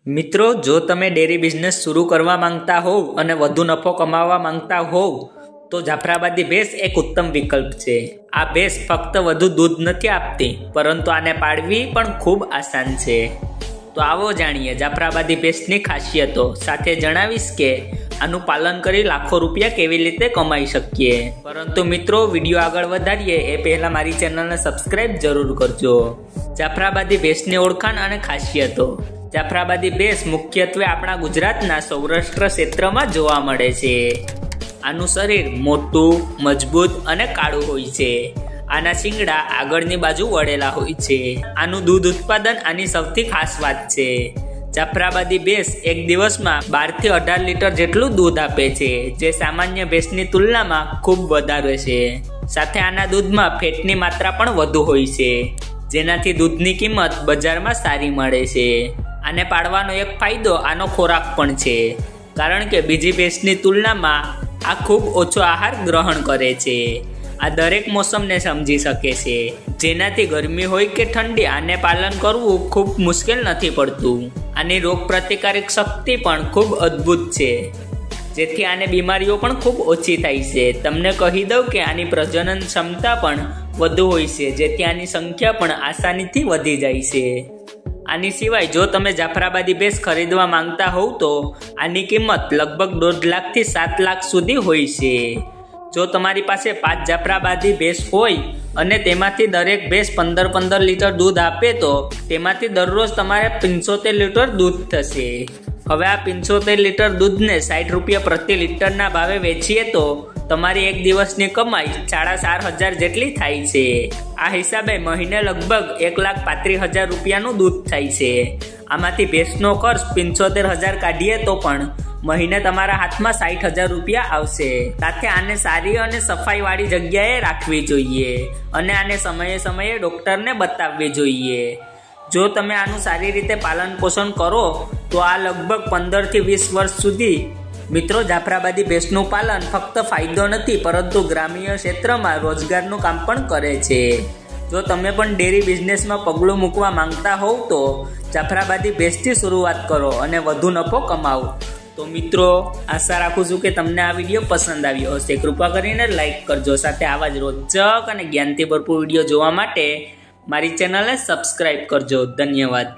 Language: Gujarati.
મિત્રો, જો તમે ડેરી બિઝનેસ શરૂ કરવા માંગતા હોવ અને વધુ નફો કમાવા માંગતા હોવ તો જાફરાબાદી ભેંસ એક ઉત્તમ વિકલ્પ છે। આ ભેંસ ફક્ત વધુ દૂધ નથી આપતી, પરંતુ આને પાળવી પણ ખૂબ આસાન છે। તો આવો જાણીએ જાફરાબાદી ભેંસની ખાસિયતો, સાથે જણાવીશ કે આનું પાલન કરી લાખો રૂપિયા કેવી રીતે કમાઈ શકીએ। પરંતુ મિત્રો, વિડીયો આગળ વધારીએ એ પહેલા મારી ચેનલને સબસ્ક્રાઇબ જરૂર કરજો। જાફરાબાદી ભેંસની ઓળખાણ અને ખાસિયતો। જાફરાબાદી ભેંસ મુખ્યત્વે આપણા ગુજરાતના સૌરાષ્ટ્ર ક્ષેત્રમાં જોવા મળે છે। આનું શરીર મોટું, મજબૂત અને કાળું હોય છે। આના શિંગડા આગળની બાજુ વળેલા હોય છે। આનું દૂધ ઉત્પાદન આની સૌથી ખાસ વાત છે। જાફરાબાદી ભેંસ એક દિવસમાં 12 થી 18 લીટર જેટલું દૂધ આપે છે, જે સામાન્ય ભેંસની તુલનામાં ખૂબ વધારે છે। સાથે આના દૂધમાં ફેટની માત્રા પણ વધુ હોય છે, જેનાથી દૂધની કિંમત બજારમાં સારી મળે છે। આને પાળવાનો એક ફાયદો આનો ખોરાક પણ છે, કારણ કે બીજી ભેંસની તુલનામાં આ ખૂબ ઓછો આહાર ગ્રહણ કરે છે। આ દરેક મોસમને સમજી શકે છે, જેનાથી ગરમી હોય કે ઠંડી આને પાલન કરવું ખૂબ મુશ્કેલ નથી પડતું। આની રોગ પ્રતિકારક શક્તિ પણ ખૂબ અદ્ભુત છે, જેથી આને બીમારીઓ પણ ખૂબ ઓછી થાય છે। તમને કહી દઉં કે આની પ્રજનન ક્ષમતા પણ વધુ હોય છે, જેથી આની સંખ્યા પણ આસાનીથી વધી જાય છે। આની સિવાય જો તમે જાફરાબાદી ભેંસ ખરીદવા માંગતા હોવ તો આની કિંમત લગભગ 1.5 લાખથી 7 લાખ સુધી હોય છે। જો તમારી પાસે 5 જાફરાબાદી ભેંસ હોય અને તેમાંથી દરેક ભેંસ 15 લીટર દૂધ આપે તો તેમાંથી દરરોજ તમારે 75 લીટર દૂધ થશે। હવે આ 75 લીટર દૂધને 60 રૂપિયા પ્રતિ લીટરના ભાવે વેચીએ તો તમારી એક દિવસની કમાઈ 4,500 જેટલી થાય છે। આ હિસાબે મહિને લગભગ 1,35,000 રૂપિયાનું દૂધ થાય છે। આમાંથી ભેંસનો ખર્ચ 75,000 કાઢીએ તો પણ મહિને તમારા હાથમાં 60,000 રૂપિયા આવશે। સાથે આને સારી અને સફાઈવાળી જગ્યાએ રાખવી જોઈએ અને આને સમયે સમયે ડૉક્ટરને બતાવવી જોઈએ। જો તમે આનું સારી રીતે પાલન પોષણ કરો તો આ લગભગ 15 થી 20 વર્ષ સુધી મિત્રો જાફરાબાદી ભેંસનું પાલન ફક્ત ફાયદો નથી, પરંતુ ગ્રામ્ય ક્ષેત્રમાં રોજગારનું કામ પણ કરે છે। જો તમે પણ ડેરી બિઝનેસમાં પગલું મૂકવા માંગતા હોવ તો જાફરાબાદી ભેંસથી શરૂઆત કરો અને વધુ નફો કમાવો। તો મિત્રો, આશા રાખું છું કે તમને આ વિડીયો પસંદ આવ્યો હશે। કૃપા કરીને લાઈક કરજો, સાથે આવા જ રોચક અને જ્ઞાનથી ભરપૂર વિડીયો જોવા માટે મારી ચેનલને સબસ્ક્રાઈબ કરજો। ધન્યવાદ।